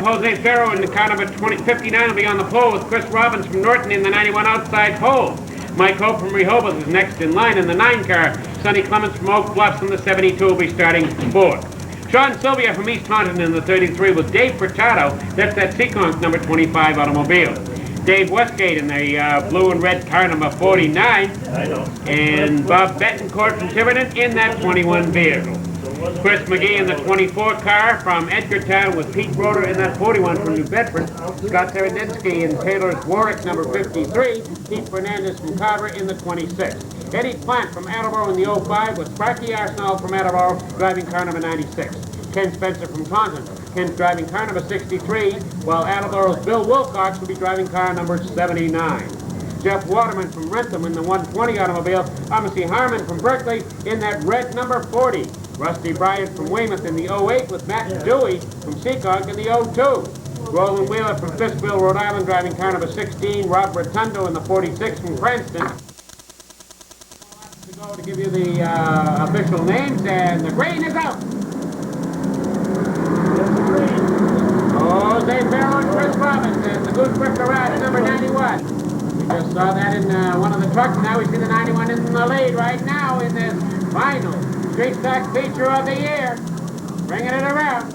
Jose Ferro in the car number 59 will be on the pole with Chris Robbins from Norton in the 91 outside pole. Mike Hope from Rehoboth is next in line in the 9 car. Sonny Clements from Oak Bluffs in the 72 will be starting fourth. Sean Sylvia from East Taunton in the 33 with Dave Furtado. That's that Seekonk number 25 automobile. Dave Westgate in the blue and red car number 49. And Bob Betancourt from Tiverton in that 21 vehicle. Chris McGee in the 24 car from Edgartown with Pete Broder in that 41 from New Bedford. Scott Seredinski in Taylor's Warwick number 53. Pete Fernandez from Carver in the 26. Eddie Plant from Attleboro in the 05 with Sparky Arsenal from Attleboro driving car number 96. Ken Spencer from Taunton. Ken's driving car number 63, while Attleboro's Bill Wilcox will be driving car number 79. Jeff Waterman from Rentham in the 120 automobile. Amity Harmon from Berkeley in that red number 40. Rusty Bryant from Weymouth in the 08 with Matt Dewey from Seekonk in the 02. Roland Wheeler from Fiskville, Rhode Island driving car number 16. Rob Rotundo in the 46 from Cranston. To go to give you the official names, and the green is out. Jose Ferro and Chris Robbins and the Goose Brick Garage number 91. We just saw that in one of the trucks. Now we see the 91 in the lead right now in this final street stock feature of the year. Bringing it around.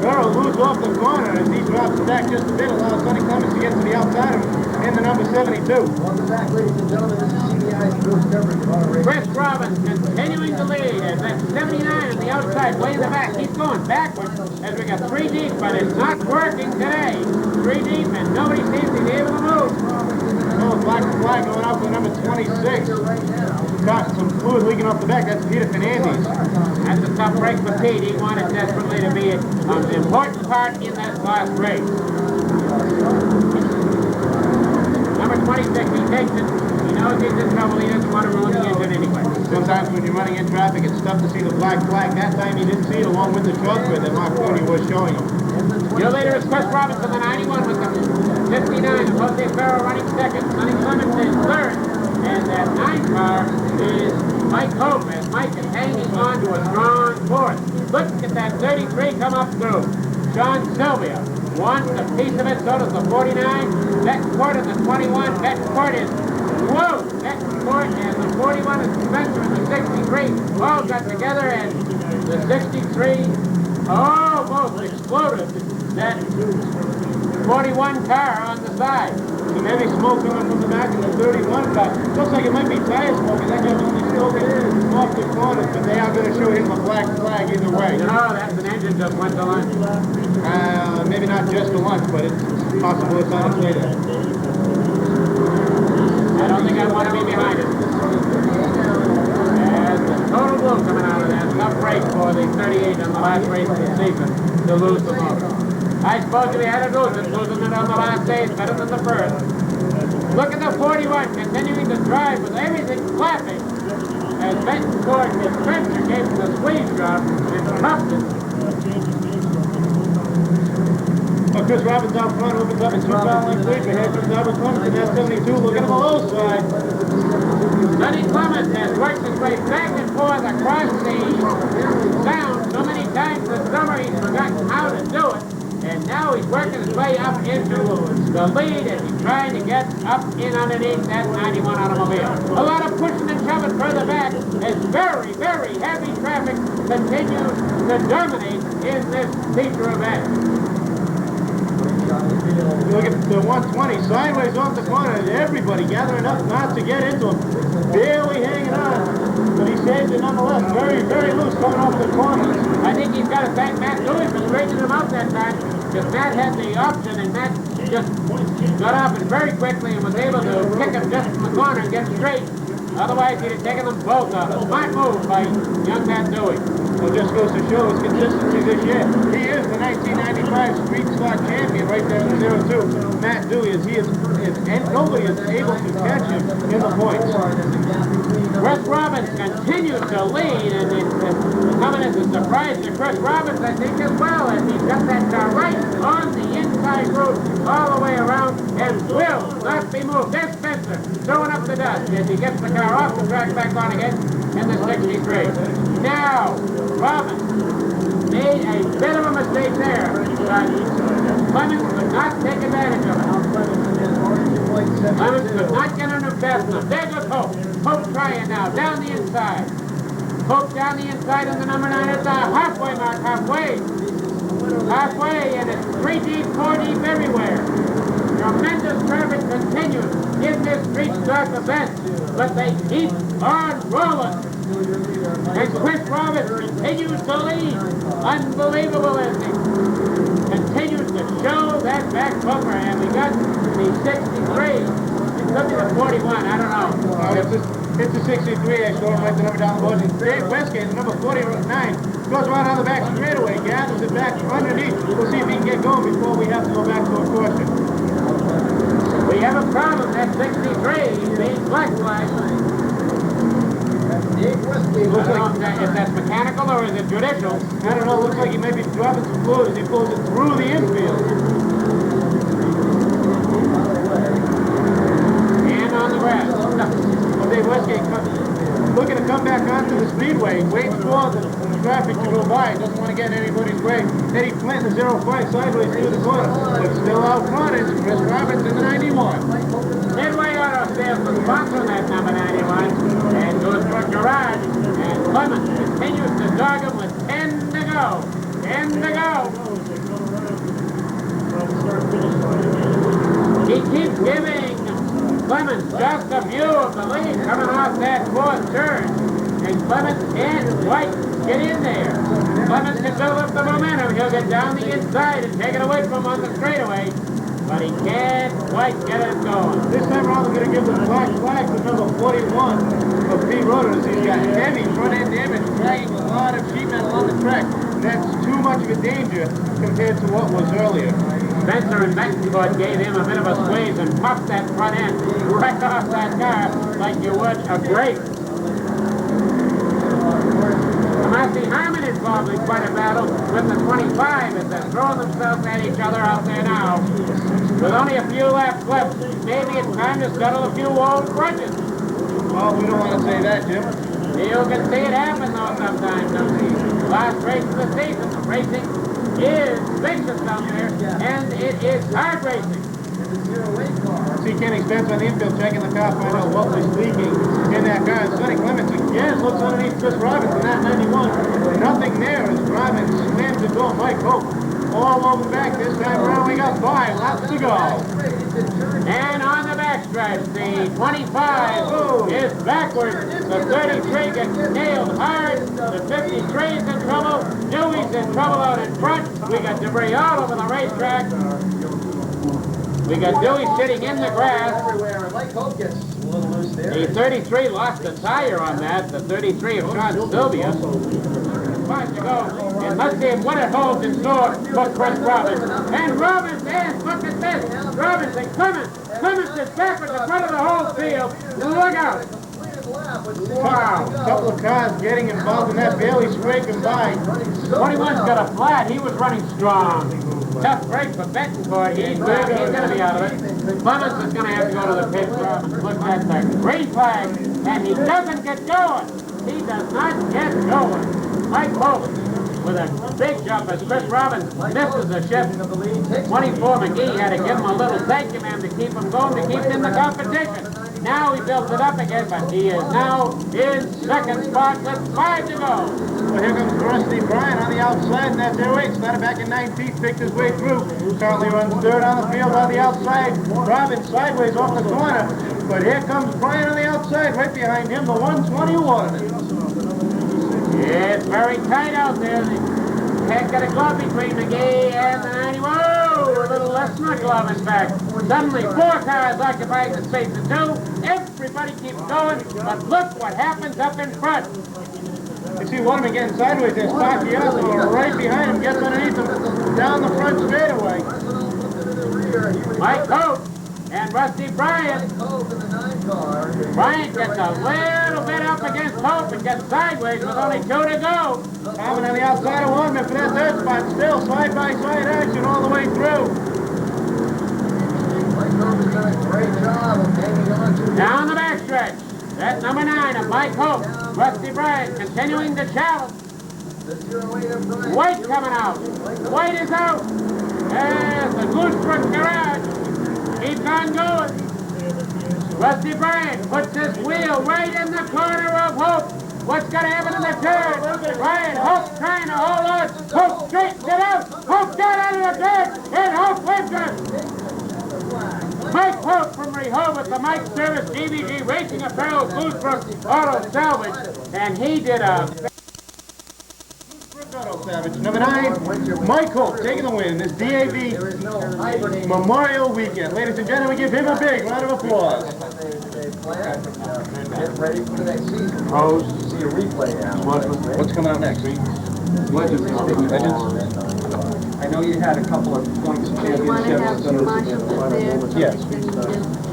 Ferro moves off the corner as he drops back just a bit, allows Sonny Clements to get to the outside of him in the number 72. Welcome back, ladies and gentlemen. This is CBI's Bruce coverage of auto racing. Chris Robbins continuing to lead as that 79 on the outside, way in the back. He's going backwards as we got 3 deep, but it's not working today. 3 deep and nobody seems to be able to move. Oh, black flag going out for number 26. Got some fluid leaking off the back. That's Peter Fernandez. That's a tough break for Pete. He wanted desperately to be an important part in that last race. Number 26, he takes it. He knows he's in trouble. He doesn't want to ruin the engine anyway. Sometimes when you're running in traffic, it's tough to see the black flag. That time he didn't see it along with the chauffeur that Mark Cody was showing him. Your leader is Chris Robbins in the 91 with the 59. Jose Ferro running second. Sonny Clements in third. And that 9 car is Mike Hope, as Mike is hanging on to a strong fourth. Look at that 33 come up through. Sean Sylvia wants a piece of it, so does the 49. Betancourt in the 21. Betancourt is, whoa! Betancourt and the 41 is Spencer in the 63. All got together, and the 63 almost exploded that 41 car on the side. Some heavy smoke coming from the back of the 31 car. Looks like it might be tire smoke, and that guy's only smoking off the corners, but they are going to show him a black flag either way. No, that's an engine just went to lunch. Maybe not just to lunch, but it's possible it's on its way there. I don't think I want to be behind it. And the total blue coming out of that. Tough break for the 38 on the last race of the season to lose the motor. I suppose if he had to lose it, losing it on the last day is better than the first. Look at the 41 continuing to drive with everything flapping as Betancourt and Spencer gave him the squeeze job and cuffed it. Well, Chris Robbins out front opens up a 2-car length lead, but here comes Albert Clements in that 72. Look at him on the low side. Sonny Clements has worked his way back and forth across the sound so many times this summer he's forgotten how to do it. And now he's working his way up into the lead as he's trying to get up in underneath that 91 automobile. A lot of pushing and shoving further back as very, very heavy traffic continues to dominate in this feature event. Look at the 120 sideways off the corner, and everybody gathering up not to get into him. Barely hanging on, but he saves it nonetheless. Very, very loose coming off the corners. I think he's got to thank Matt Dewey for straightening him out that time, because Matt had the option, and Matt just got off it very quickly and was able to kick him just from the corner and get straight. Otherwise, he'd have taken them both out. A smart move by young Matt Dewey. Well, just goes to show his consistency this year. He is the 1995 Street Stock champion right there in the 02. Matt Dewey and nobody is able to catch him in the points. Chris Robbins continues to lead, and it's coming as a surprise to Chris Robbins, I think, as well, as he's got that car right on the inside road all the way around and will not be moved. There's Spencer throwing up the dust as he gets the car off the track back on again in the 63. Now, Robbins made a bit of a mistake there, but Clemens could not take advantage of it. Clemens could not get under fast enough. There goes Hope. Hope trying now, down the inside. Hope down the inside in the number 9 at the halfway mark, halfway, and it's 3 deep, 4 deep everywhere. Tremendous traffic continues in this street stock event, but they keep on rolling. And Chris Roberts continues to lead. Unbelievable, isn't he? Continues to show that back bumper, and we got the 63. It could be the 41, I don't know. It's the 63, I saw him right the number down the board. Dave Westgate, the number 49, goes right on the back straightaway, gathers it back underneath. We'll see if he can get going before we have to go back to a caution. We have a problem. That 63 being black flag. Looks like, if that's mechanical or is it judicial? I don't know, looks like he may be dropping some fluid as he pulls it through the infield. And on the grass. Well, Dave Westgate looking to come back onto the Speedway, waiting for the traffic to go by, doesn't want to get in anybody's way. Eddie Flint in the 05 sideways through the corner, but still out front is Chris Roberts in the 91. Midway Auto Sales was sponsoring that number 91 and goes for a garage, and Clemens continues to dog him with 10 to go. 10 to go. He keeps giving Clemens just a view of the lead coming off that fourth turn. And Clemens can't quite get in there. Clemens can build up the momentum. He'll get down the inside and take it away from him on the straightaway. But he can't quite get it going. This time around, we're going to give the black flag to number 41 of Pete Rotors. He's got heavy front end damage, dragging a lot of sheet metal on the track. That's too much of a danger compared to what was earlier. Spencer and Betancourt gave him a bit of a squeeze and popped that front end right off that car like you would a grape. Tomasi Harmon is involved in quite a battle with the 25 as they're throwing themselves at each other out there now. With only a few laps left, maybe it's time to settle a few old grudges. Well, we don't want to say that, Jim. You can see it happen though sometimes, don't you? Last race of the season, the racing is vicious down there, and it is hard racing. See Kenny Spence on the infield checking the car, find out what was leaking in that car. And Sonny Clements again looks underneath Chris Roberts in that 91. Nothing there as Roberts slams the door. Mike Hope all over back. This time around we got 5 laps to go. And on the backstretch, the 25 is backwards. The 33 gets nailed hard. The 53 is in trouble. Dewey's in trouble out in front. We got debris all over the racetrack. We got Dewey sitting in the grass. The 33 lost a tire on that. The 33 of Sean Sylvia. 5 to go. And let's see what it holds in store for Chris Robbins. And Robbins is, look at this. Robbins and Clemens. Clemens is back with the front of the whole field. Look out. Wow. A couple of cars getting involved in that, barely scraping by. 21's got a flat. He was running strong. Tough break for Betancourt. He's going to be out of it. Clemens is going to have to go to the pit. Look at the green flag. And he doesn't get going. He does not get going. Mike Hope with a big jump as Chris Robbins misses the shift. 24 McGee had to give him a little thank you man to keep him going, to keep him in the competition. Now he builds it up again, but he is now in second spot with 5 to go. Well, here comes Rusty Bryant on the outside, and that's their way. Started back in 19th, picked his way through. Currently runs third on the field on the outside. Robbins sideways off the corner. But here comes Bryant on the outside, right behind him, the 121. It's very tight out there. They can't get a glove between McGee and the 90. Whoa! A little less than a glove, in fact. Suddenly, 4 cars occupying the space of 2. Everybody keeps going, but look what happens up in front. You see one of them getting sideways there. Spacchiato right behind him, gets underneath him, down the front straightaway. Mike Hope and Rusty Bryant. Bryant gets a little bit up against Hope and gets sideways with only 2 to go. Coming on the outside of Wardman for that third spot. Still side-by-side action all the way through. Down the backstretch. That's number 9 of Mike Hope. Rusty Bryant continuing to challenge. White coming out. White is out. There's the Goosebrook Garage. Keeps on going. Rusty Bryant puts his wheel right in the corner of Hope. What's going to happen in the turn? Bryant, Hope trying to hold on. Hope straightens it out. Hope got out of the turn. And Hope wins it. Mike Hope from Rehoboth, the Mike Service DVD Racing Apparel Goosebrook Auto Salvage. And he did a... Auto Savage. Number 9, Mike Hope taking the win this DAV Memorial Weekend. Ladies and gentlemen, give him a big round of applause. Get ready for the next season. Pros. See a replay now. What's coming out next? Legends. I know you had a couple of points championships. Yes.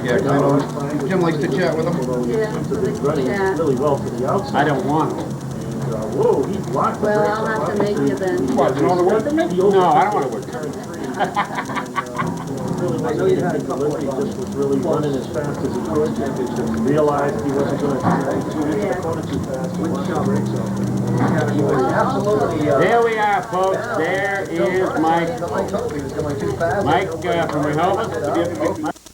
Yeah, I know Jim likes to chat with him. Yeah, so they can chat. Really well to the outside. I don't want him. Whoa, he blocked the Well, I'll have to make you then. What, you want to work for me? No, I don't want to work. I know you had a couple of just was really running as fast as he could. Championships realized he wasn't going to too fast. Absolutely. There we are, folks. There is Mike. Mike Hope, he was going too fast. Mike from Rehoboth.